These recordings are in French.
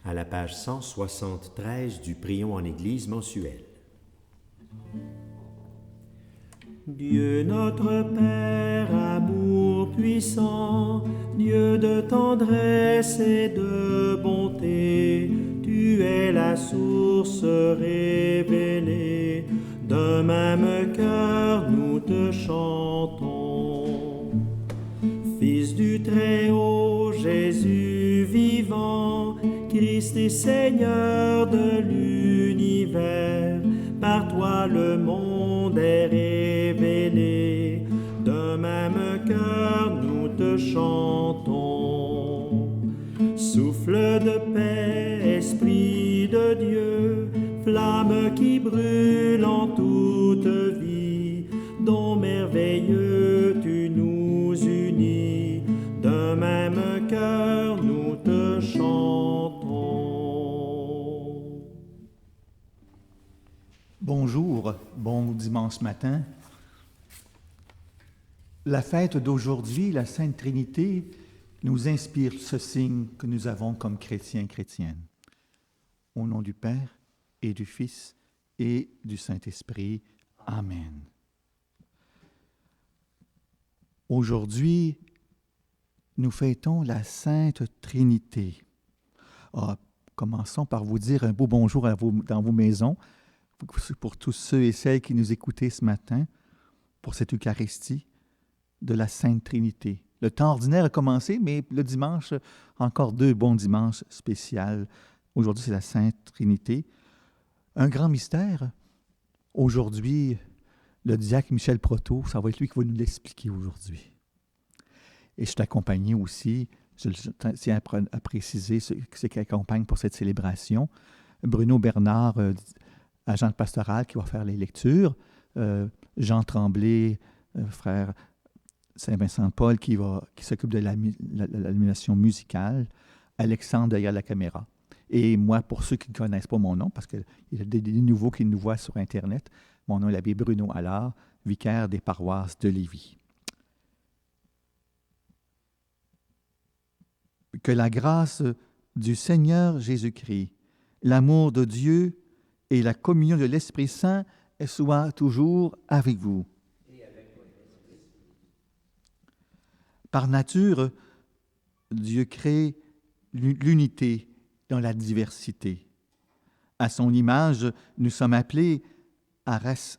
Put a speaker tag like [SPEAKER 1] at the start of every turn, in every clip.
[SPEAKER 1] à la page 173 du Prions en Église mensuel. Dieu notre Père, amour puissant, Dieu de tendresse et de bonté, tu es la source révélée, d'un même cœur nous te chantons. Fils du Très-Haut, Jésus vivant, Christ et Seigneur de l'univers, par toi le monde est révélé, d'un même cœur nous te chantons. Souffle de paix, Esprit de Dieu, flamme qui brûle en toute vie, dont merveilleux tu nous unis, d'un même cœur nous te chantons.
[SPEAKER 2] Bonjour, bon dimanche matin. La fête d'aujourd'hui, la Sainte Trinité, nous inspire ce signe que nous avons comme chrétiens et chrétiennes. Au nom du Père et du Fils et du Saint-Esprit. Amen. Aujourd'hui, nous fêtons la Sainte Trinité. Commençons par vous dire un beau bonjour dans vos maisons, pour tous ceux et celles qui nous écoutaient ce matin, pour cette Eucharistie de la Sainte Trinité. Le temps ordinaire a commencé, mais le dimanche, encore 2 bons dimanches spéciaux. Aujourd'hui, c'est la Sainte Trinité. Un grand mystère. Aujourd'hui, le diacre Michel Proto, ça va être lui qui va nous l'expliquer aujourd'hui. Et je suis accompagné aussi, je tiens à préciser ceux qui accompagnent pour cette célébration, Bruno Bernard, agent pastoral qui va faire les lectures, Jean Tremblay, frère Saint-Vincent-de-Paul qui s'occupe de l'animation musicale, Alexandre derrière la caméra. Et moi, pour ceux qui ne connaissent pas mon nom, parce qu'il y a des nouveaux qui nous voient sur Internet, mon nom est l'abbé Bruno Allard, vicaire des paroisses de Lévis. Que la grâce du Seigneur Jésus-Christ, l'amour de Dieu et la communion de l'Esprit Saint soient toujours avec vous. Par nature, Dieu crée l'unité dans la diversité. À son image, nous sommes appelés à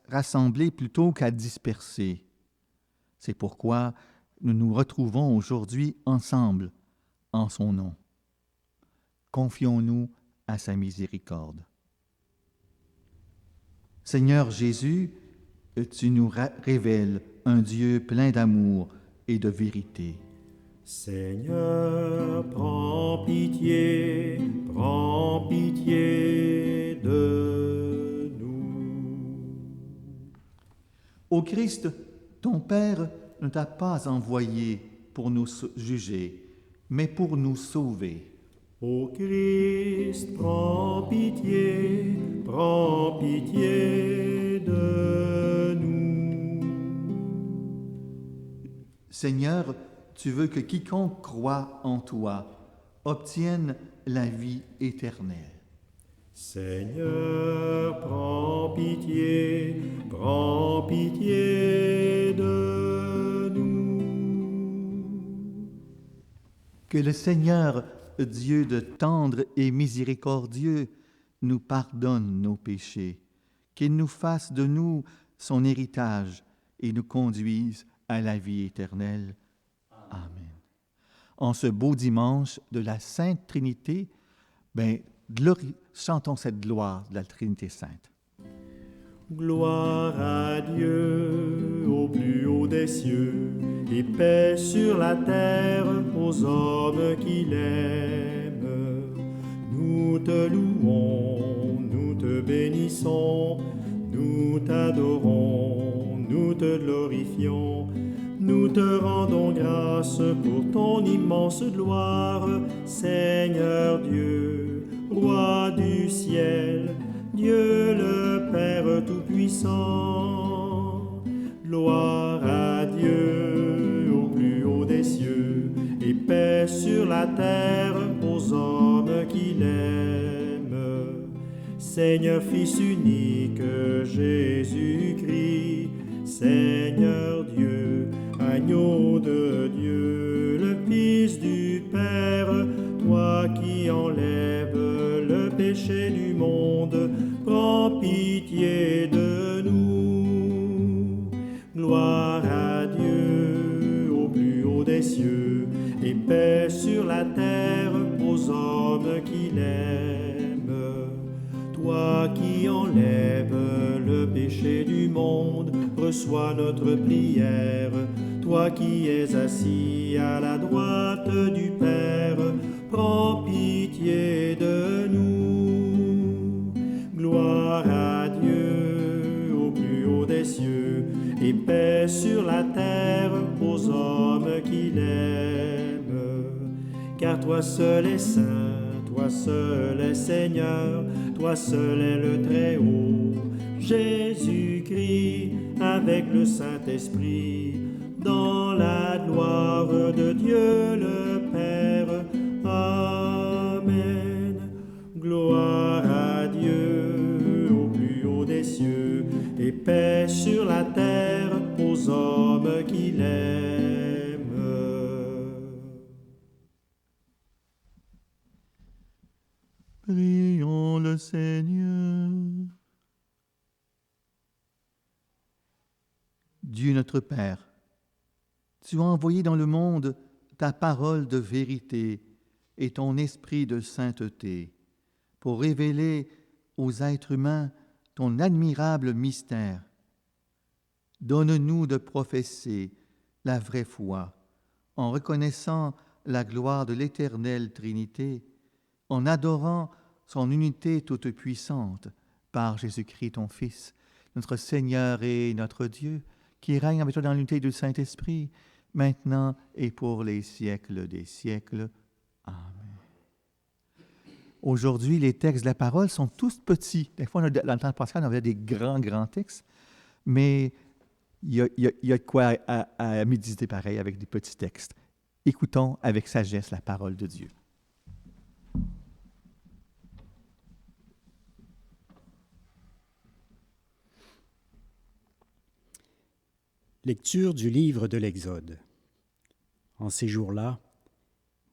[SPEAKER 2] rassembler plutôt qu'à disperser. C'est pourquoi nous nous retrouvons aujourd'hui ensemble en son nom. Confions-nous à sa miséricorde. Seigneur Jésus, tu nous révèles un Dieu plein d'amour et de vérité.
[SPEAKER 1] Seigneur, prends pitié de nous.
[SPEAKER 2] Ô Christ, ton Père ne t'a pas envoyé pour nous juger, mais pour nous sauver.
[SPEAKER 1] Ô Christ, prends pitié de nous.
[SPEAKER 2] Seigneur, tu veux que quiconque croit en toi obtienne la vie éternelle.
[SPEAKER 1] Seigneur, prends pitié de nous.
[SPEAKER 2] Que le Seigneur, Dieu de tendre et miséricordieux, nous pardonne nos péchés, qu'il nous fasse de nous son héritage et nous conduise à la vie éternelle. Amen. En ce beau dimanche de la Sainte Trinité, chantons cette gloire de la Trinité Sainte.
[SPEAKER 1] Gloire à Dieu au plus haut des cieux, et paix sur la terre aux hommes qu'il aime. Nous te louons, nous te bénissons, nous t'adorons, nous te glorifions. Nous te rendons grâce pour ton immense gloire, Seigneur Dieu, Roi du ciel, Dieu le Père Tout-Puissant. Gloire à Dieu au plus haut des cieux, et paix sur la terre aux hommes qu'il aime. Seigneur, Fils unique, Jésus-Christ, Seigneur Dieu, agneau de Dieu, le Fils du Père, toi qui enlèves le péché du monde, prends pitié de nous. Gloire à Dieu au plus haut des cieux, et paix sur la terre aux hommes qu'il aime. Toi qui enlèves le péché du monde, reçois notre prière. Toi qui es assis à la droite du Père, prends pitié de nous. Gloire à Dieu au plus haut des cieux, et paix sur la terre aux hommes qu'il aime. Car toi seul es saint, toi seul es Seigneur, toi seul est le Très-Haut, Jésus-Christ, avec le Saint-Esprit, dans la gloire de Dieu le Père. Amen. Gloire à Dieu au plus haut des cieux, et paix sur la terre aux hommes qu'il aime.
[SPEAKER 2] Prions le Seigneur. Dieu notre Père, tu as envoyé dans le monde ta parole de vérité et ton esprit de sainteté pour révéler aux êtres humains ton admirable mystère. Donne-nous de professer la vraie foi en reconnaissant la gloire de l'éternelle Trinité, en adorant son unité toute puissante par Jésus-Christ ton Fils, notre Seigneur et notre Dieu, qui règne avec toi dans l'unité du Saint-Esprit, maintenant et pour les siècles des siècles. Amen. Aujourd'hui, les textes de la parole sont tous petits. Des fois, dans le temps pascal, on avait des grands textes, mais il y a de quoi à méditer pareil avec des petits textes. Écoutons avec sagesse la parole de Dieu.
[SPEAKER 3] Lecture du livre de l'Exode. En ces jours-là,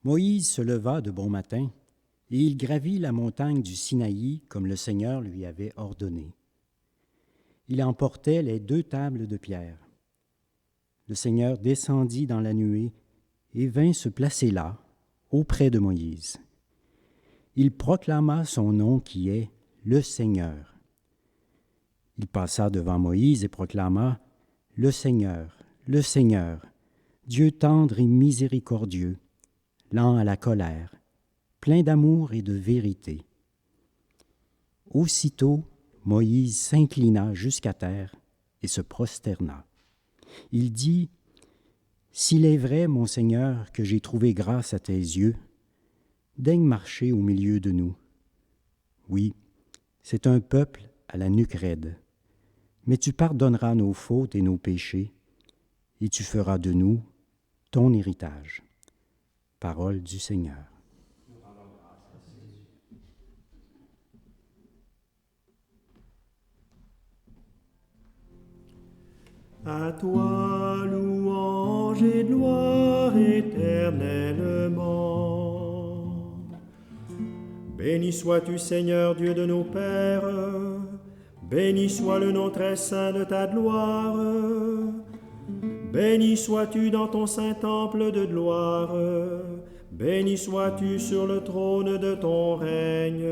[SPEAKER 3] Moïse se leva de bon matin, et il gravit la montagne du Sinaï comme le Seigneur lui avait ordonné. Il emportait les 2 tables de pierre. Le Seigneur descendit dans la nuée et vint se placer là, auprès de Moïse. Il proclama son nom qui est le Seigneur. Il passa devant Moïse et proclama: le Seigneur, Dieu tendre et miséricordieux, lent à la colère, plein d'amour et de vérité. Aussitôt, Moïse s'inclina jusqu'à terre et se prosterna. Il dit: s'il est vrai, mon Seigneur, que j'ai trouvé grâce à tes yeux, daigne marcher au milieu de nous. Oui, c'est un peuple à la nuque raide. Mais tu pardonneras nos fautes et nos péchés, et tu feras de nous ton héritage. Parole du Seigneur.
[SPEAKER 1] À toi, louange et gloire éternellement. Béni sois-tu, Seigneur, Dieu de nos pères. Béni soit le nom très saint de ta gloire. Béni sois-tu dans ton saint temple de gloire. Béni sois-tu sur le trône de ton règne.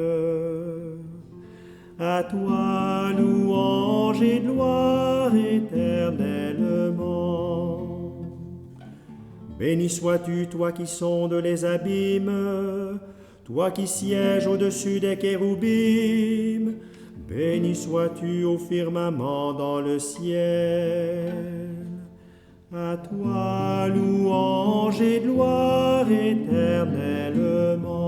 [SPEAKER 1] À toi, louange et gloire éternellement. Béni sois-tu, toi qui sondes les abîmes, toi qui sièges au-dessus des kéroubim. Béni sois-tu au firmament dans le ciel. À toi, louange et gloire éternellement.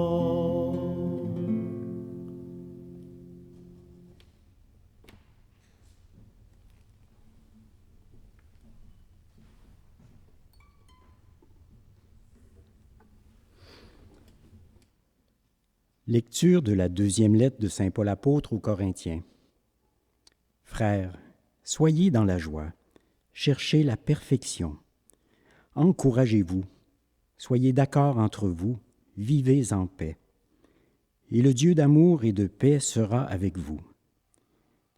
[SPEAKER 3] Lecture de la deuxième lettre de saint Paul apôtre aux Corinthiens. Frères, soyez dans la joie, cherchez la perfection. Encouragez-vous, soyez d'accord entre vous, vivez en paix. Et le Dieu d'amour et de paix sera avec vous.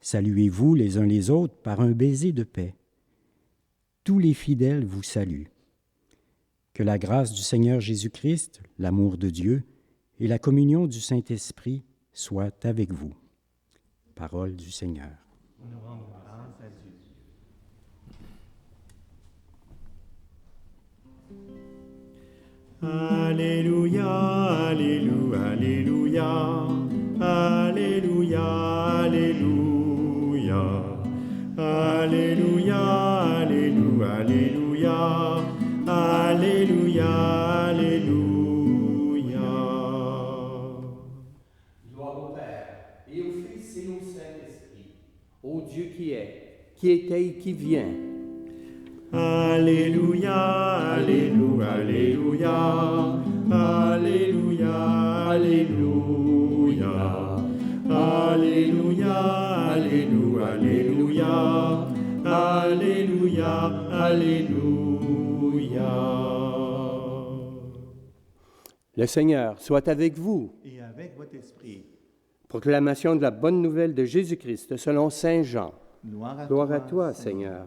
[SPEAKER 3] Saluez-vous les uns les autres par un baiser de paix. Tous les fidèles vous saluent. Que la grâce du Seigneur Jésus-Christ, l'amour de Dieu et la communion du Saint-Esprit soient avec vous. Parole du Seigneur.
[SPEAKER 2] Nous rendons grâce à Dieu.
[SPEAKER 1] Alléluia, Alléluia, Alléluia, Alléluia, Alléluia, Alléluia, Alléluia, Alléluia, Alléluia.
[SPEAKER 4] Gloire au Père, et au Fils et au Saint-Esprit, au Dieu qui est, qui était et qui vient.
[SPEAKER 1] Alléluia, Alléluia, Alléluia, Alléluia, Alléluia, Alléluia, Alléluia, Alléluia, Alléluia.
[SPEAKER 4] Le Seigneur soit avec vous.
[SPEAKER 2] Et avec votre esprit.
[SPEAKER 4] Proclamation de la bonne nouvelle de Jésus-Christ selon saint Jean. Gloire à toi, Seigneur.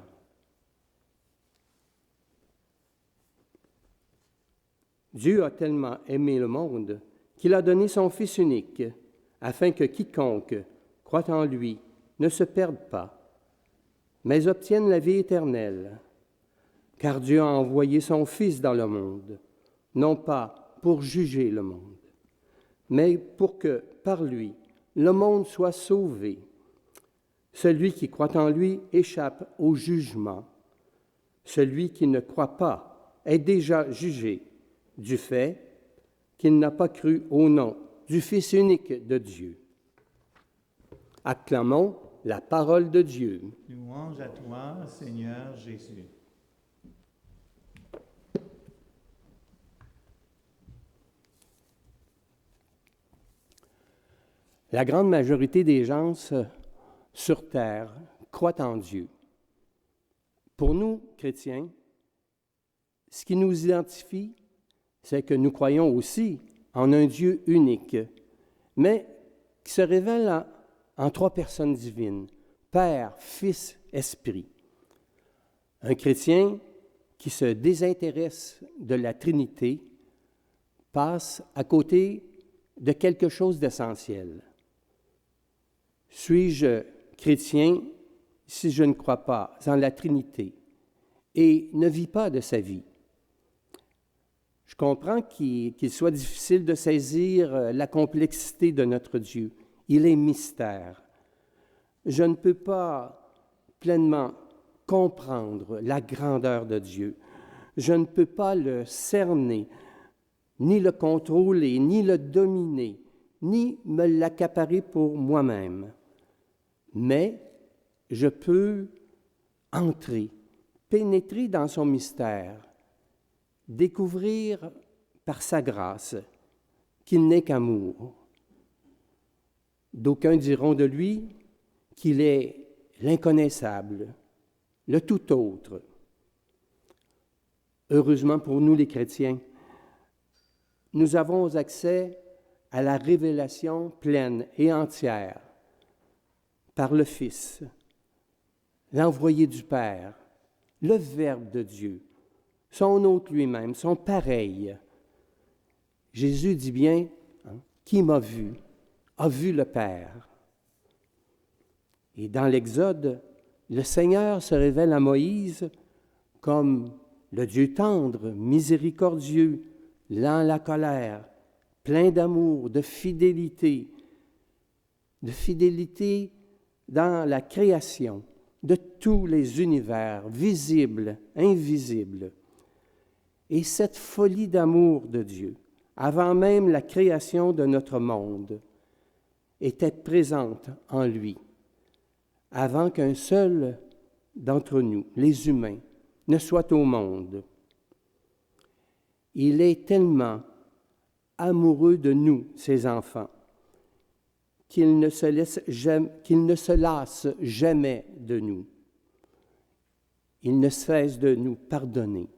[SPEAKER 4] Dieu a tellement aimé le monde qu'il a donné son Fils unique, afin que quiconque croit en lui ne se perde pas, mais obtienne la vie éternelle. Car Dieu a envoyé son Fils dans le monde, non pas pour juger le monde, mais pour que, par lui, le monde soit sauvé. Celui qui croit en lui échappe au jugement. Celui qui ne croit pas est déjà jugé, du fait qu'il n'a pas cru au nom du Fils unique de Dieu. Acclamons la parole de Dieu.
[SPEAKER 2] Louange à toi, Seigneur Jésus.
[SPEAKER 4] La grande majorité des gens sur terre croient en Dieu. Pour nous, chrétiens, ce qui nous identifie, c'est que nous croyons aussi en un Dieu unique, mais qui se révèle en trois personnes divines, Père, Fils, Esprit. Un chrétien qui se désintéresse de la Trinité passe à côté de quelque chose d'essentiel. Suis-je chrétien si je ne crois pas en la Trinité et ne vis pas de sa vie? Je comprends qu'il soit difficile de saisir la complexité de notre Dieu. Il est mystère. Je ne peux pas pleinement comprendre la grandeur de Dieu. Je ne peux pas le cerner, ni le contrôler, ni le dominer, ni me l'accaparer pour moi-même. Mais je peux entrer, pénétrer dans son mystère, découvrir par sa grâce qu'il n'est qu'amour. D'aucuns diront de lui qu'il est l'inconnaissable, le tout autre. Heureusement pour nous les chrétiens, nous avons accès à la révélation pleine et entière par le Fils, l'envoyé du Père, le Verbe de Dieu, son hôte lui-même, son pareil. Jésus dit bien, qui m'a vu, a vu le Père. Et dans l'Exode, le Seigneur se révèle à Moïse comme le Dieu tendre, miséricordieux, lent à la colère, plein d'amour, de fidélité dans la création de tous les univers, visibles, invisibles. Et cette folie d'amour de Dieu, avant même la création de notre monde, était présente en lui, avant qu'un seul d'entre nous, les humains, ne soit au monde. Il est tellement amoureux de nous, ses enfants, qu'il ne se lasse jamais de nous. Il ne cesse de nous pardonner.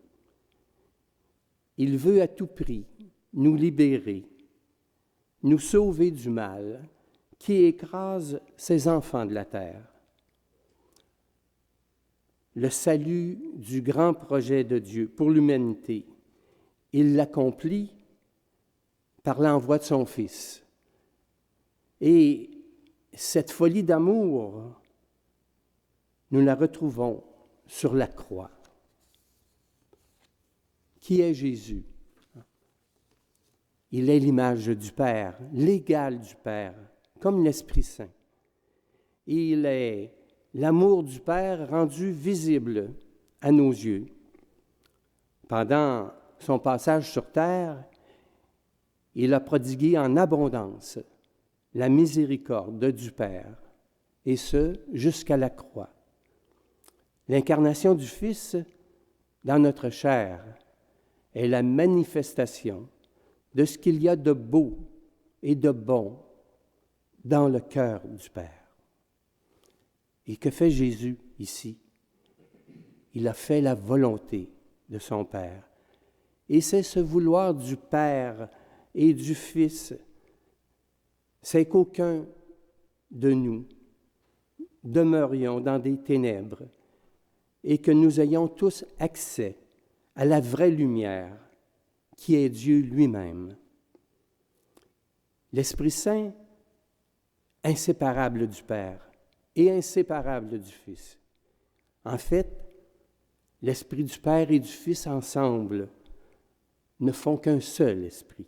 [SPEAKER 4] Il veut à tout prix nous libérer, nous sauver du mal qui écrase ses enfants de la terre. Le salut du grand projet de Dieu pour l'humanité, il l'accomplit par l'envoi de son Fils. Et cette folie d'amour, nous la retrouvons sur la croix. Qui est Jésus? Il est l'image du Père, l'égal du Père, comme l'Esprit Saint. Il est l'amour du Père rendu visible à nos yeux. Pendant son passage sur terre, il a prodigué en abondance la miséricorde du Père, et ce, jusqu'à la croix. L'incarnation du Fils dans notre chair est la manifestation de ce qu'il y a de beau et de bon dans le cœur du Père. Et que fait Jésus ici? Il a fait la volonté de son Père. Et c'est ce vouloir du Père et du Fils, c'est qu'aucun de nous demeurions dans des ténèbres et que nous ayons tous accès à la vraie lumière qui est Dieu lui-même. L'Esprit Saint, inséparable du Père et inséparable du Fils. En fait, l'Esprit du Père et du Fils ensemble ne font qu'un seul esprit.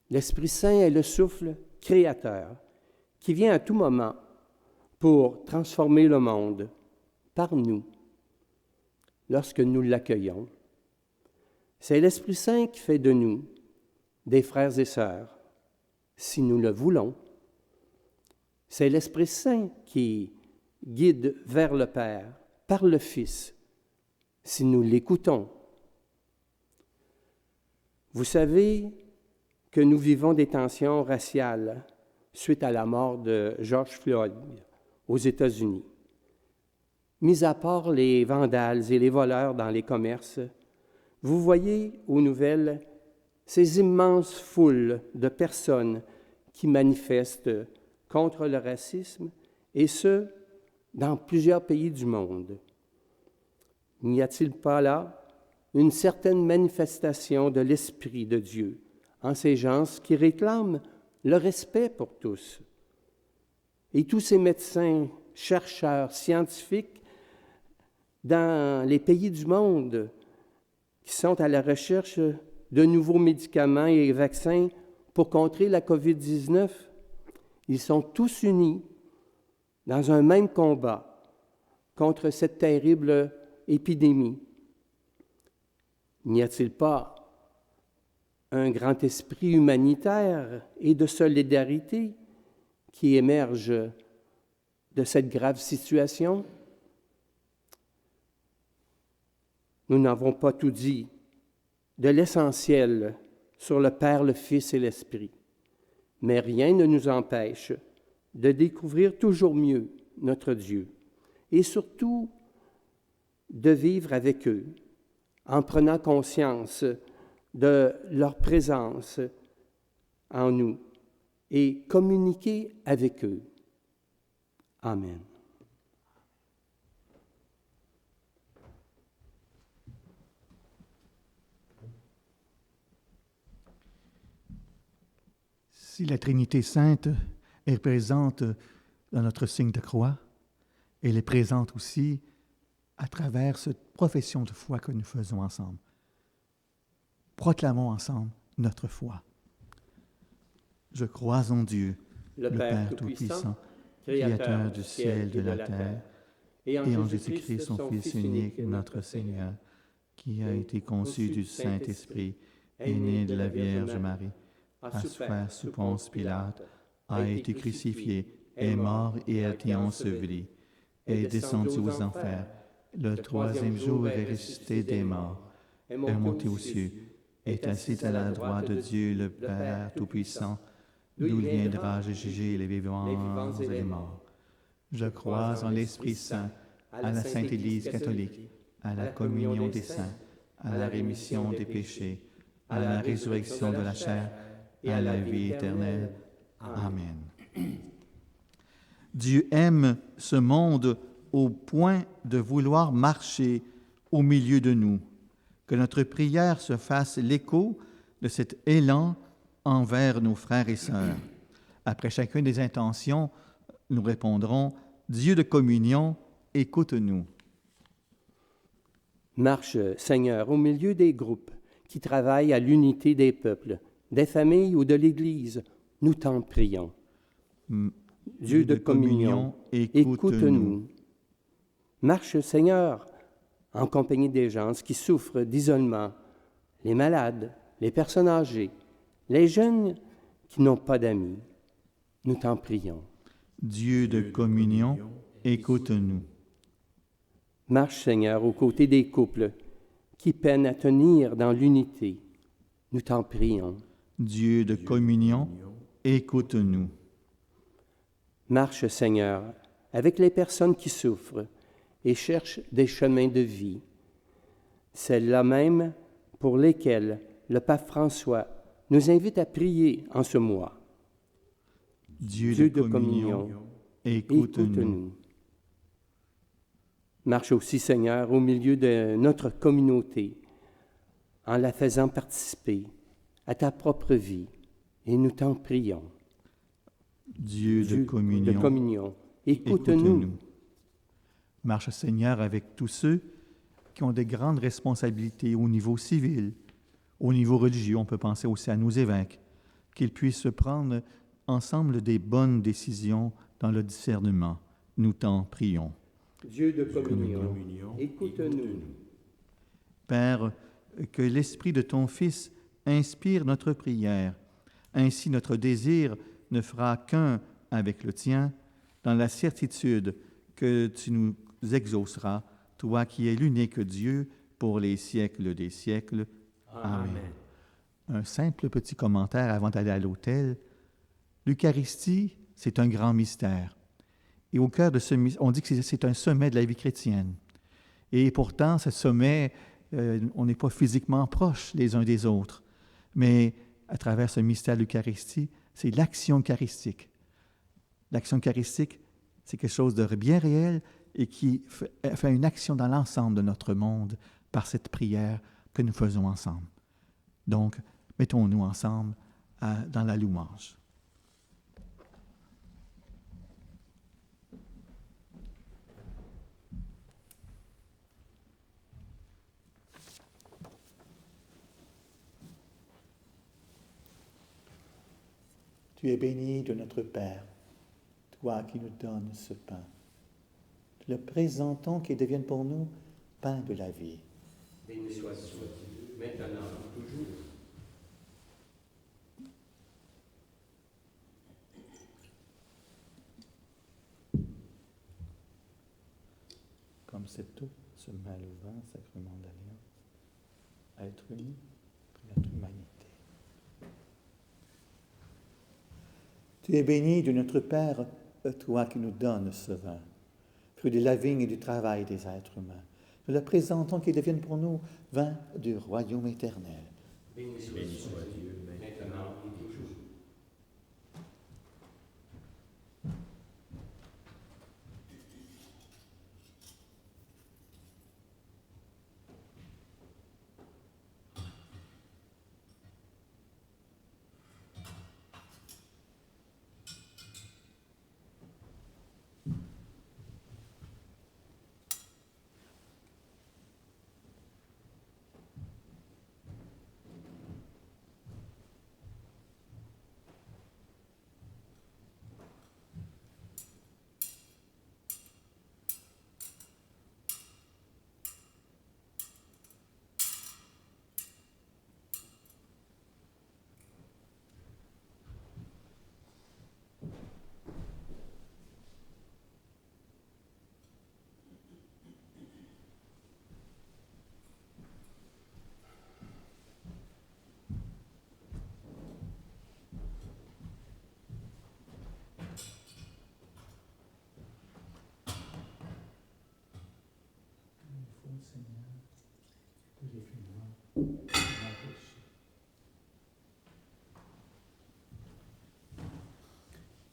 [SPEAKER 4] L'Esprit Saint est le souffle créateur qui vient à tout moment pour transformer le monde par nous lorsque nous l'accueillons. C'est l'Esprit Saint qui fait de nous des frères et sœurs, si nous le voulons. C'est l'Esprit Saint qui guide vers le Père par le Fils, si nous l'écoutons. Vous savez que nous vivons des tensions raciales suite à la mort de George Floyd aux États-Unis. Mis à part les vandales et les voleurs dans les commerces, vous voyez aux nouvelles ces immenses foules de personnes qui manifestent contre le racisme, et ce, dans plusieurs pays du monde. N'y a-t-il pas là une certaine manifestation de l'Esprit de Dieu en ces gens qui réclament le respect pour tous? Et tous ces médecins, chercheurs, scientifiques dans les pays du monde qui sont à la recherche de nouveaux médicaments et vaccins pour contrer la COVID-19, ils sont tous unis dans un même combat contre cette terrible épidémie. N'y a-t-il pas un grand esprit humanitaire et de solidarité qui émerge de cette grave situation? Nous n'avons pas tout dit de l'essentiel sur le Père, le Fils et l'Esprit, mais rien ne nous empêche de découvrir toujours mieux notre Dieu et surtout de vivre avec eux en prenant conscience de leur présence en nous et communiquer avec eux. Amen.
[SPEAKER 2] Si la Trinité sainte est présente dans notre signe de croix, elle est présente aussi à travers cette profession de foi que nous faisons ensemble. Proclamons ensemble notre foi. Je crois en Dieu, le Père Tout-Puissant, Créateur du ciel et de la terre, et en Jésus-Christ, son Fils unique, notre Seigneur, qui a été conçu du Saint-Esprit, est né de la Vierge Marie, a souffert sous Ponce Pilate, a été crucifié, est mort et a été enseveli, est descendu aux enfers. Le troisième jour est ressuscité des morts, est monté aux cieux, est assis à la droite de Dieu le Père Tout-Puissant, d'où viendra juger les vivants et les morts. Je crois en l'Esprit Saint, à la Sainte Église catholique, à la communion des saints, à la rémission des péchés, à la résurrection de la chair et à la vie éternelle. Amen. Dieu aime ce monde au point de vouloir marcher au milieu de nous. Que notre prière se fasse l'écho de cet élan envers nos frères et sœurs. Après chacune des intentions, nous répondrons « Dieu de communion, écoute-nous ».
[SPEAKER 4] Marche, Seigneur, au milieu des groupes qui travaillent à l'unité des peuples, des familles ou de l'Église. Nous t'en prions. Dieu de communion, écoute-nous. Marche, Seigneur, en compagnie des gens qui souffrent d'isolement, les malades, les personnes âgées, les jeunes qui n'ont pas d'amis. Nous t'en prions.
[SPEAKER 2] Dieu de communion, écoute-nous.
[SPEAKER 4] Marche, Seigneur, aux côtés des couples qui peinent à tenir dans l'unité. Nous t'en prions.
[SPEAKER 2] Dieu de communion, écoute-nous.
[SPEAKER 4] Marche, Seigneur, avec les personnes qui souffrent et cherchent des chemins de vie, celles-là même pour lesquelles le pape François nous invite à prier en ce mois.
[SPEAKER 2] Dieu de communion, écoute-nous.
[SPEAKER 4] Marche aussi, Seigneur, au milieu de notre communauté, en la faisant participer à ta propre vie, et nous t'en prions.
[SPEAKER 2] Dieu de communion,
[SPEAKER 4] écoute-nous.
[SPEAKER 2] Marche, Seigneur, avec tous ceux qui ont des grandes responsabilités au niveau civil, au niveau religieux. On peut penser aussi à nos évêques, qu'ils puissent prendre ensemble des bonnes décisions dans le discernement. Nous t'en prions.
[SPEAKER 4] Dieu de communion, écoute-nous.
[SPEAKER 2] Père, que l'Esprit de ton Fils inspire notre prière. Ainsi, notre désir ne fera qu'un avec le tien, dans la certitude que tu nous exauceras, toi qui es l'unique Dieu pour les siècles des siècles. Amen. Un simple petit commentaire avant d'aller à l'autel. L'Eucharistie, c'est un grand mystère. Et au cœur de ce mystère, on dit que c'est un sommet de la vie chrétienne. Et pourtant, ce sommet, on n'est pas physiquement proches les uns des autres. Mais à travers ce mystère de l'Eucharistie, c'est l'action eucharistique. L'action eucharistique, c'est quelque chose de bien réel et qui fait une action dans l'ensemble de notre monde par cette prière que nous faisons ensemble. Donc, mettons-nous ensemble dans la louange. Tu es béni de notre Père, toi qui nous donnes ce pain. Le présentons qu'il devienne pour nous pain de la vie.
[SPEAKER 4] Béni sois-tu, maintenant et toujours.
[SPEAKER 2] Comme c'est tout ce malheureux sacrement d'alliance, à être unis pour notre humanité. Tu es béni de notre Père, toi qui nous donnes ce vin, fruit de la vigne et du travail des êtres humains. Nous le présentons qu'il devienne pour nous vin du royaume éternel.
[SPEAKER 4] Béni soit Dieu, maintenant et toujours.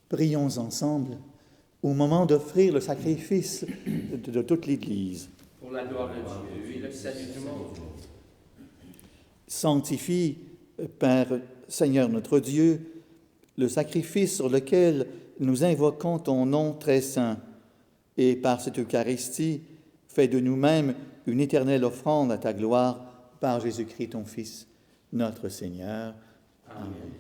[SPEAKER 2] Prions ensemble au moment d'offrir le sacrifice de toute l'Église.
[SPEAKER 4] Pour la gloire de Dieu et le salut du monde.
[SPEAKER 2] Sanctifie, Père Seigneur notre Dieu, le sacrifice sur lequel nous invoquons ton nom très saint, et par cette Eucharistie, fais de nous-mêmes une éternelle offrande à ta gloire par Jésus-Christ ton Fils, notre Seigneur. Amen.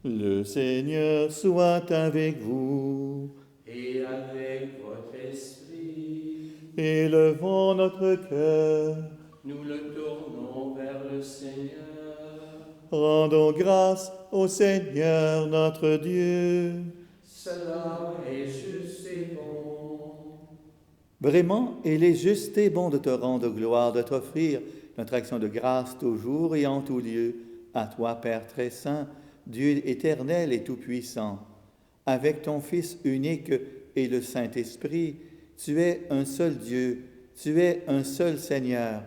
[SPEAKER 2] Le Seigneur soit avec vous.
[SPEAKER 4] Et avec votre esprit,
[SPEAKER 2] Élevons notre cœur.
[SPEAKER 4] nous le tournons vers le Seigneur.
[SPEAKER 2] Rendons grâce au Seigneur notre Dieu.
[SPEAKER 4] Cela est juste et bon.
[SPEAKER 2] Vraiment, il est juste et bon de te rendre gloire, de t'offrir notre action de grâce toujours et en tout lieu. À toi, Père très saint, Dieu éternel et tout-puissant. Avec ton Fils unique et le Saint-Esprit, tu es un seul Dieu, tu es un seul Seigneur,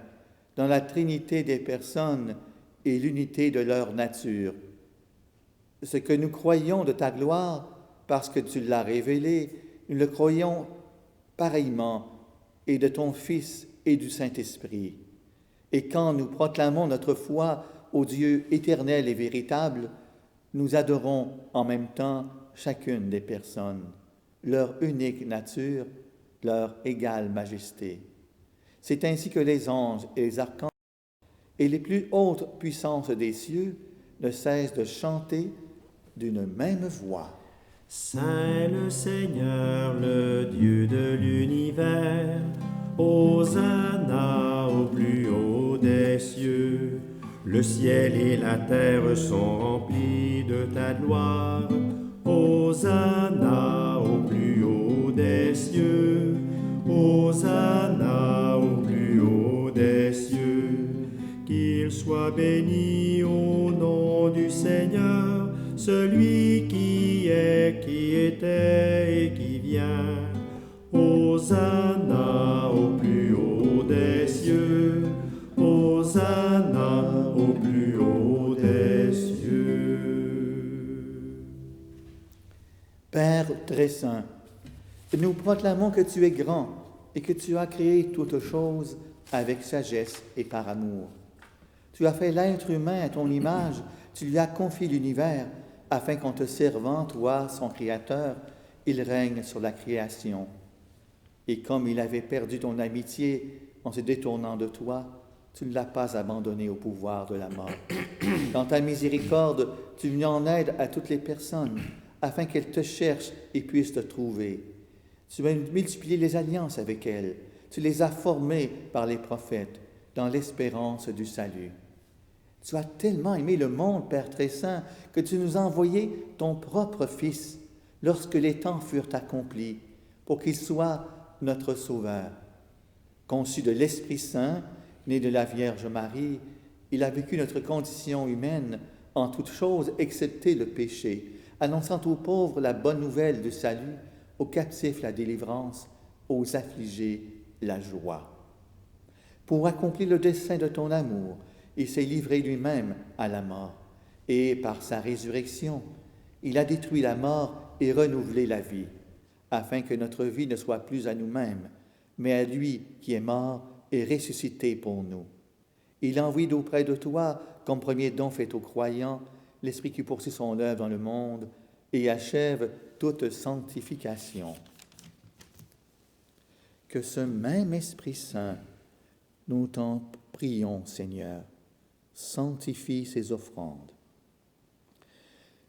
[SPEAKER 2] dans la trinité des personnes et l'unité de leur nature. Ce que nous croyons de ta gloire, parce que tu l'as révélé, nous le croyons pareillement, et de ton Fils et du Saint-Esprit. Et quand nous proclamons notre foi au Dieu éternel et véritable, nous adorons en même temps chacune des personnes, leur unique nature, leur égale majesté. C'est ainsi que les anges et les archanges et les plus hautes puissances des cieux ne cessent de chanter d'une même voix.
[SPEAKER 1] Saint le Seigneur, le Dieu de l'univers, Hosanna au plus haut des cieux. Le ciel et la terre sont remplis de ta gloire. Hosanna au plus haut des cieux. Hosanna au plus haut des cieux. Qu'il soit béni au nom du Seigneur, celui qui est, qui était et qui vient. Hosanna au plus haut des cieux. Hosanna au plus haut des cieux.
[SPEAKER 2] Père très saint, nous proclamons que tu es grand et que tu as créé toutes choses avec sagesse et par amour. Tu as fait l'être humain à ton image, tu lui as confié l'univers, afin qu'en te servant, toi, son Créateur, il règne sur la création. Et comme il avait perdu ton amitié en se détournant de toi, tu ne l'as pas abandonné au pouvoir de la mort. Dans ta miséricorde, tu viens en aide à toutes les personnes, afin qu'elles te cherchent et puissent te trouver. Tu as multiplié les alliances avec elles, tu les as formées par les prophètes, dans l'espérance du salut. Tu as tellement aimé le monde, Père très saint, que tu nous as envoyé ton propre Fils, lorsque les temps furent accomplis, pour qu'il soit notre Sauveur. Conçu de l'Esprit Saint, né de la Vierge Marie, il a vécu notre condition humaine en toutes choses, excepté le péché, annonçant aux pauvres la bonne nouvelle du salut, aux captifs la délivrance, aux affligés la joie. Pour accomplir le dessein de ton amour, il s'est livré lui-même à la mort, et par sa résurrection, il a détruit la mort et renouvelé la vie, afin que notre vie ne soit plus à nous-mêmes, mais à lui qui est mort et ressuscité pour nous. Il envoie d'auprès de toi, comme premier don fait aux croyants, l'Esprit qui poursuit son œuvre dans le monde et achève toute sanctification. Que ce même Esprit Saint, nous t'en prions, Seigneur, sanctifie ces offrandes.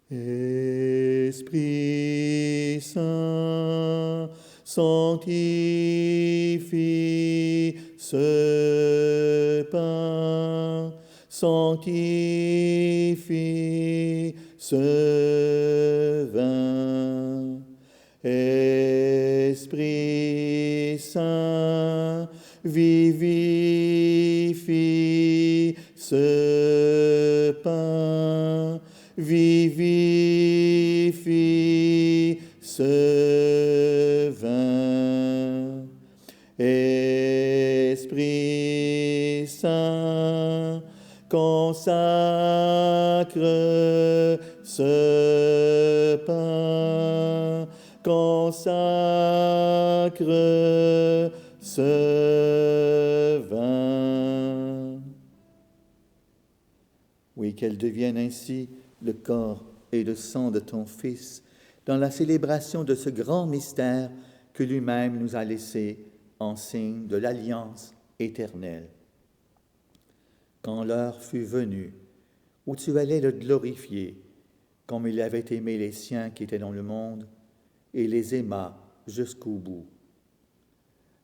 [SPEAKER 2] Esprit Saint, sanctifie ce pain, sanctifie ce vin. Esprit Saint, vivifie ce pain, vivifie ce vin. Esprit Saint, consacre
[SPEAKER 1] ce pain, consacre ce vin. Oui, qu'elle devienne ainsi le corps et le sang de ton Fils dans la célébration de ce grand mystère que lui-même nous a laissé en signe de l'alliance éternelle. Quand l'heure fut venue où tu allais le glorifier, comme il avait aimé les siens qui étaient dans le monde, et les aima jusqu'au bout.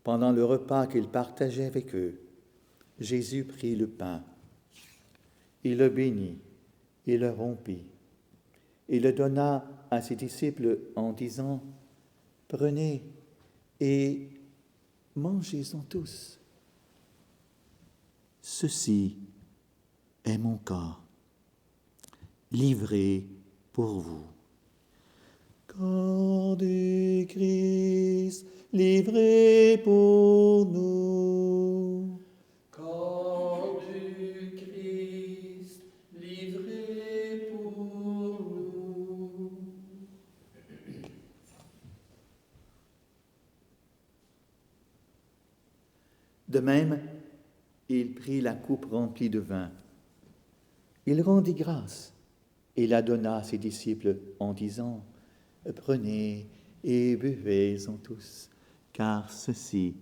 [SPEAKER 1] Pendant le repas qu'il partageait avec eux, Jésus prit le pain, il le bénit, il le rompit, et le donna à ses disciples en disant, « Prenez et mangez-en tous. Ceci est mon corps, livré pour vous. » Corps du Christ, livré pour nous.
[SPEAKER 4] Corps du Christ, livré pour nous.
[SPEAKER 1] De même, il prit la coupe remplie de vin. Il rendit grâce et la donna à ses disciples en disant, « Prenez et buvez-en tous, car ceci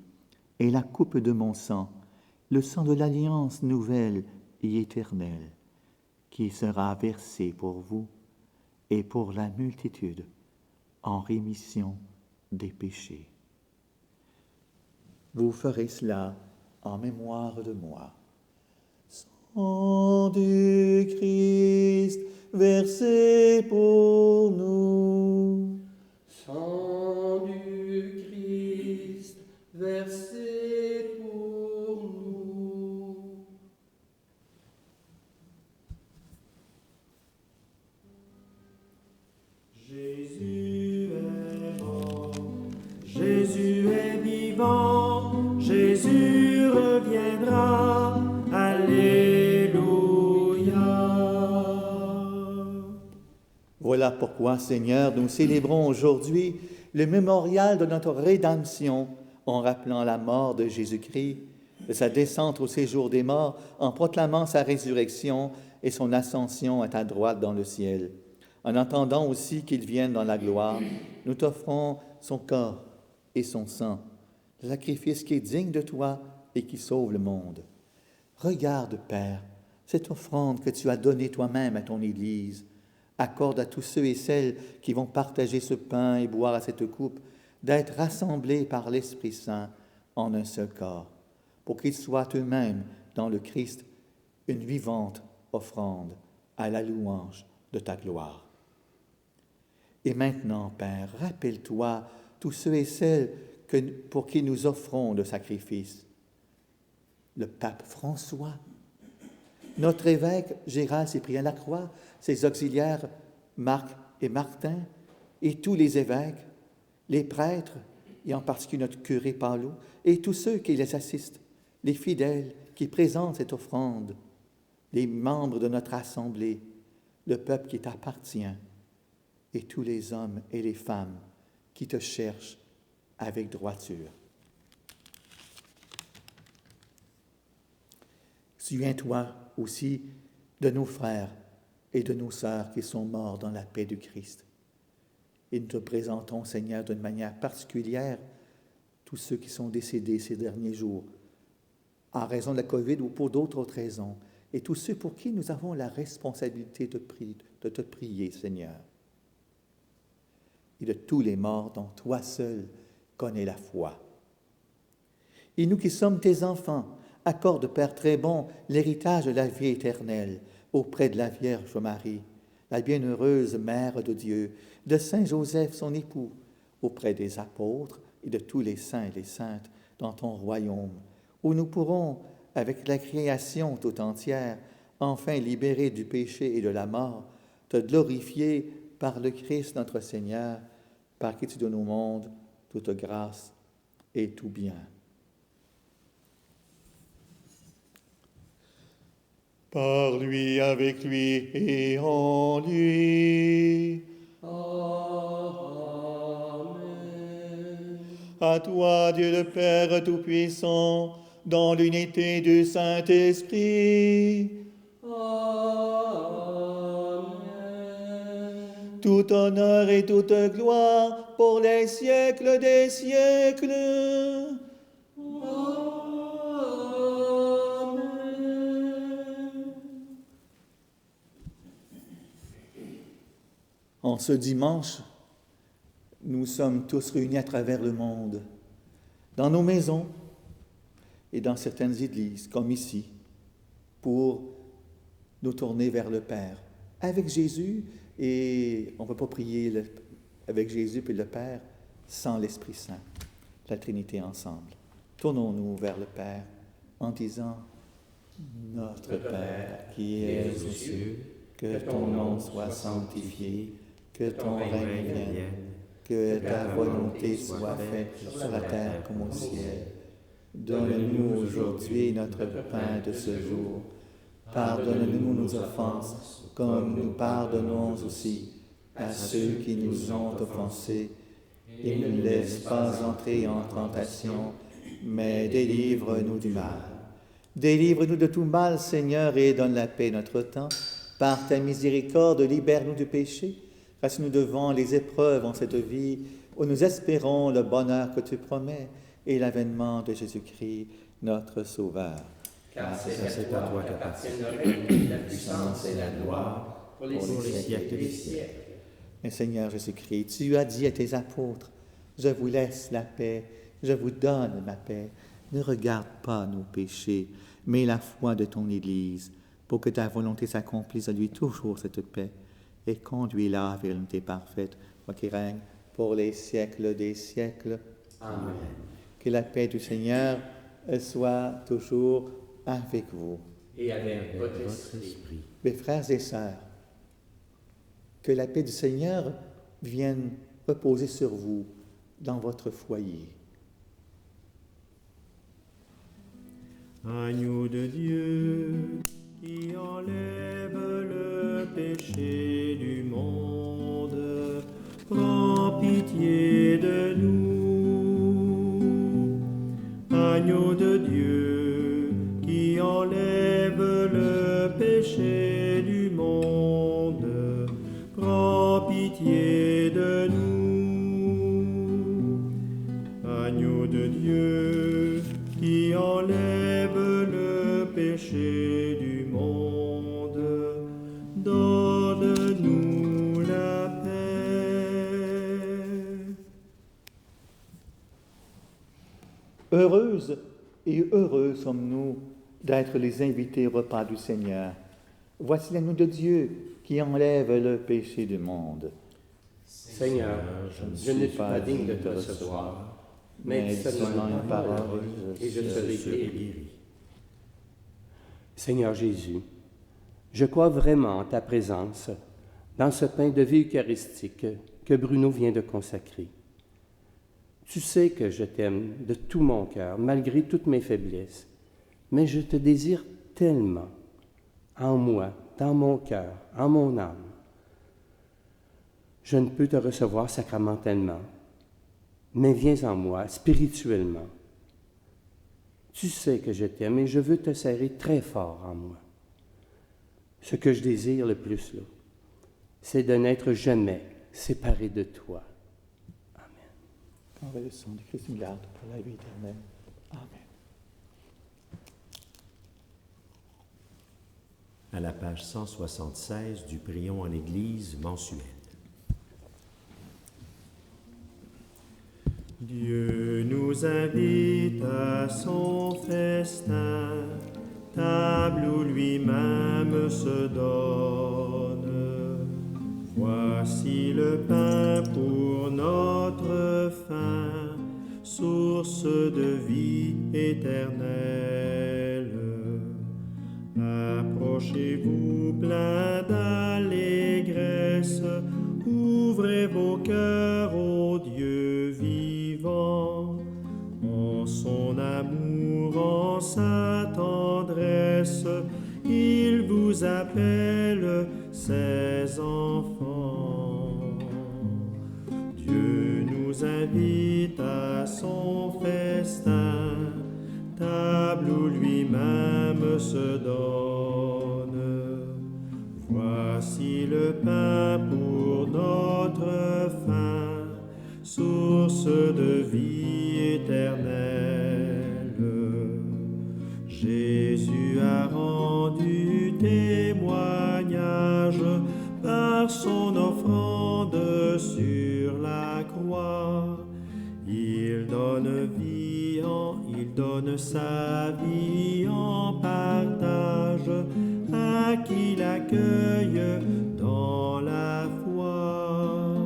[SPEAKER 1] est la coupe de mon sang, le sang de l'alliance nouvelle et éternelle, qui sera versé pour vous et pour la multitude en rémission des péchés. Vous ferez cela en mémoire de moi. » Sang du Christ versé pour nous.
[SPEAKER 4] Sang du Christ versé pour nous.
[SPEAKER 1] Jésus est mort, Jésus est vivant, Jésus reviendra. Alléluia. Voilà pourquoi, Seigneur, nous célébrons aujourd'hui le mémorial de notre rédemption en rappelant la mort de Jésus-Christ, de sa descente au séjour des morts, en proclamant sa résurrection et son ascension à ta droite dans le ciel. En attendant aussi qu'il vienne dans la gloire, nous t'offrons son corps et son sang, le sacrifice qui est digne de toi et qui sauve le monde. Regarde, Père, cette offrande que tu as donnée toi-même à ton Église. Accorde à tous ceux et celles qui vont partager ce pain et boire à cette coupe d'être rassemblés par l'Esprit Saint en un seul corps, pour qu'ils soient eux-mêmes dans le Christ une vivante offrande à la louange de ta gloire. Et maintenant, Père, rappelle-toi tous ceux et celles pour qui nous offrons le sacrifice. Le pape François, notre évêque Gérald Cyprien Lacroix, ses auxiliaires Marc et Martin, et tous les évêques, les prêtres, et en particulier notre curé Paolo, et tous ceux qui les assistent, les fidèles qui présentent cette offrande, les membres de notre assemblée, le peuple qui t'appartient, et tous les hommes et les femmes qui te cherchent avec droiture. Souviens-toi aussi de nos frères et de nos sœurs qui sont morts dans la paix du Christ. Et nous te présentons, Seigneur, d'une manière particulière, tous ceux qui sont décédés ces derniers jours, en raison de la COVID ou pour d'autres raisons, et tous ceux pour qui nous avons la responsabilité de te prier, Seigneur. Et de tous les morts dont toi seul connais la foi. Et nous qui sommes tes enfants, accorde, Père très bon, l'héritage de la vie éternelle auprès de la Vierge Marie, la bienheureuse Mère de Dieu, de Saint Joseph, son époux, auprès des apôtres et de tous les saints et les saintes dans ton royaume, où nous pourrons, avec la création tout entière, enfin libérés du péché et de la mort, te glorifier par le Christ notre Seigneur, par qui tu donnes au monde toute grâce et tout bien. par lui, avec lui et en lui.
[SPEAKER 4] Amen.
[SPEAKER 1] À toi, Dieu le Père Tout-Puissant, dans l'unité du Saint-Esprit,
[SPEAKER 4] Amen.
[SPEAKER 1] tout honneur et toute gloire pour les siècles des siècles. En ce dimanche, nous sommes tous réunis à travers le monde, dans nos maisons et dans certaines églises, comme ici, pour nous tourner vers le Père, avec Jésus, et on ne peut pas prier avec Jésus et le Père sans l'Esprit Saint, la Trinité ensemble. Tournons-nous vers le Père en disant « Notre Père qui es aux cieux, que ton nom soit sanctifié, que ton règne vienne, que ta volonté soit faite sur la terre comme au ciel. Donne-nous aujourd'hui notre pain de ce jour. Pardonne-nous nos offenses, comme nous pardonnons aussi à ceux qui nous ont offensés. Et ne nous laisse pas entrer en tentation, mais délivre-nous du mal. Délivre-nous de tout mal, Seigneur, et donne la paix notre temps. Par ta miséricorde, libère-nous du péché. Rassure-nous devant les épreuves en cette vie, où nous espérons le bonheur que tu promets et l'avènement de Jésus-Christ, notre Sauveur.
[SPEAKER 5] Car c'est à toi qu'appartiennent le règne, la puissance et la gloire pour les siècles des siècles.
[SPEAKER 1] Mais Seigneur Jésus-Christ, tu as dit à tes apôtres, « Je vous laisse la paix, je vous donne ma paix. Ne regarde pas nos péchés, mais la foi de ton Église, pour que ta volonté s'accomplisse à lui toujours cette paix, et conduis-la vers l'unité parfaite, toi qui règnes pour les siècles des siècles.
[SPEAKER 5] Amen.
[SPEAKER 1] Que la paix du Seigneur soit toujours avec vous.
[SPEAKER 5] Et avec votre esprit.
[SPEAKER 1] Mes frères et sœurs, que la paix du Seigneur vienne reposer sur vous dans votre foyer.
[SPEAKER 6] Agneau de Dieu, qui enlève le péché du monde, prends pitié de nous. Agneau de Dieu, qui enlève le péché du monde, prends pitié de nous. Agneau de Dieu, qui enlève le péché du monde, donne-nous la paix.
[SPEAKER 1] Heureuses et heureux sommes-nous d'être les invités au repas du Seigneur. Voici l'agneau de Dieu qui enlève le péché du monde.
[SPEAKER 4] Seigneur, je ne suis pas digne de te recevoir, mais seulement une parole et je serai guéri. Seigneur Jésus, je crois vraiment en ta présence dans ce pain de vie eucharistique que Bruno vient de consacrer. Tu sais que je t'aime de tout mon cœur, malgré toutes mes faiblesses, mais je te désire tellement, en moi, dans mon cœur, en mon âme. Je ne peux te recevoir sacramentellement, mais viens en moi spirituellement. Tu sais que je t'aime et je veux te serrer très fort en moi. Ce que je désire le plus, là, c'est de n'être jamais séparé de toi. Amen.
[SPEAKER 1] Convalescence de Christ nous garde pour la vie éternelle. Amen.
[SPEAKER 5] À la page 176 du Prions en Église mensuel.
[SPEAKER 6] Dieu nous invite à son festin, table où lui-même se donne. Voici le pain pour notre faim, source de vie éternelle. Approchez-vous plein d'allégresse, ouvrez vos cœurs au Dieu vivant. En son amour, en sa tendresse, il nous appelle ses enfants. Dieu nous invite à son festin, table où lui-même se donne. Voici le pain pour notre faim, source de vie éternelle. Jésus a rendu témoignage par son offrande sur la croix. Il donne sa vie en partage à qui l'accueille dans la foi.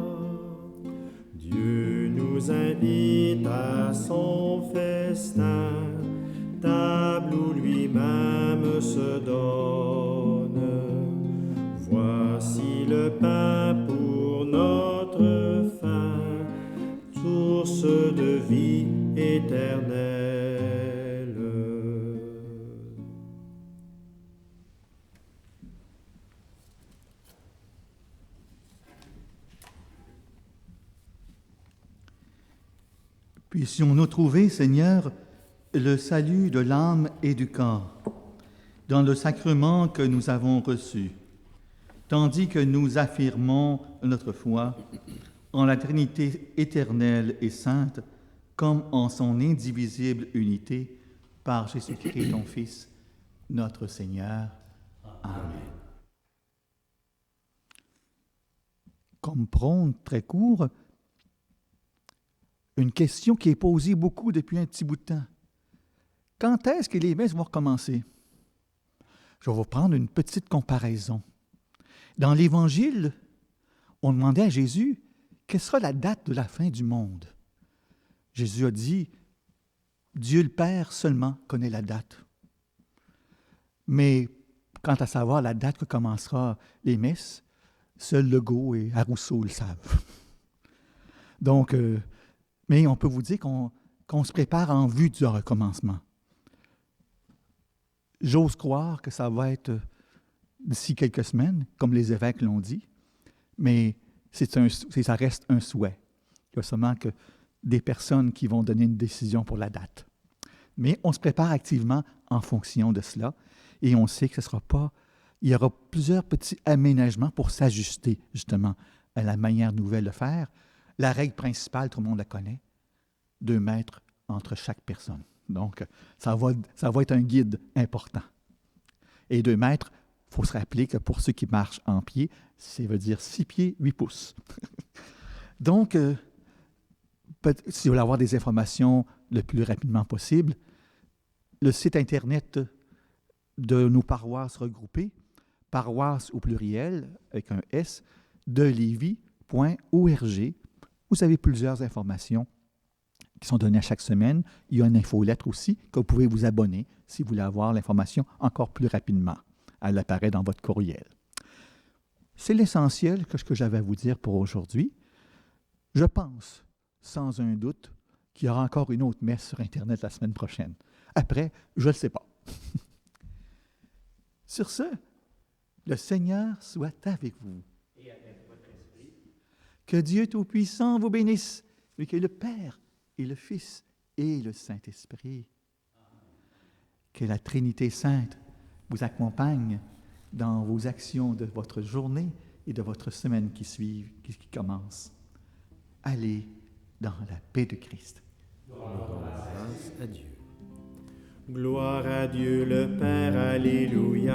[SPEAKER 6] Dieu nous invite à son festin, table où lui-même se donne. Voici le pain pour notre faim, source de vie éternelle.
[SPEAKER 2] Puissions-nous trouver, Seigneur, le salut de l'âme et du corps dans le sacrement que nous avons reçu, tandis que nous affirmons notre foi en la Trinité éternelle et sainte, comme en son indivisible unité, par Jésus-Christ, ton Fils, notre Seigneur. Amen. Comme prône très court, une question qui est posée beaucoup depuis un petit bout de temps. Quand est-ce que les messes vont recommencer? Je vais vous prendre une petite comparaison. Dans l'Évangile, on demandait à Jésus quelle sera la date de la fin du monde. Jésus a dit, Dieu le Père seulement connaît la date. Mais quant à savoir la date que commencera les messes, seul Legault et Arrousseau le savent. Donc, mais on peut vous dire qu'on se prépare en vue du recommencement. J'ose croire que ça va être d'ici quelques semaines, comme les évêques l'ont dit, mais ça reste un souhait. Il y a seulement que des personnes qui vont donner une décision pour la date. Mais on se prépare activement en fonction de cela et on sait que il y aura plusieurs petits aménagements pour s'ajuster justement à la manière nouvelle de faire. La règle principale, tout le monde la connaît, 2 mètres entre chaque personne. Donc, ça va être un guide important. Et 2 mètres, il faut se rappeler que pour ceux qui marchent en pied, ça veut dire 6 pieds, 8 pouces. Donc, si vous voulez avoir des informations le plus rapidement possible, le site Internet de nos paroisses regroupées, paroisse au pluriel, avec un S, de Lévis.org. Vous avez plusieurs informations qui sont données à chaque semaine. Il y a une infolettre aussi que vous pouvez vous abonner si vous voulez avoir l'information encore plus rapidement. Elle apparaît dans votre courriel. C'est l'essentiel que ce que j'avais à vous dire pour aujourd'hui. Je pense, sans un doute, qu'il y aura encore une autre messe sur Internet la semaine prochaine. Après, je ne le sais pas. Sur ce, le Seigneur soit avec vous.
[SPEAKER 4] Et avec votre esprit.
[SPEAKER 2] Que Dieu Tout-Puissant vous bénisse, et que le Père et le Fils et le Saint-Esprit, que la Trinité Sainte vous accompagne dans vos actions de votre journée et de votre semaine qui commence. Allez dans la paix de Christ.
[SPEAKER 5] Grâce à Dieu.
[SPEAKER 6] Gloire à Dieu le Père, alléluia.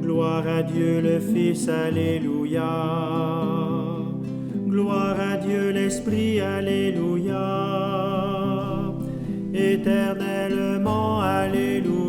[SPEAKER 6] Gloire à Dieu le Fils, alléluia. Gloire à Dieu l'Esprit, alléluia. Éternellement, alléluia.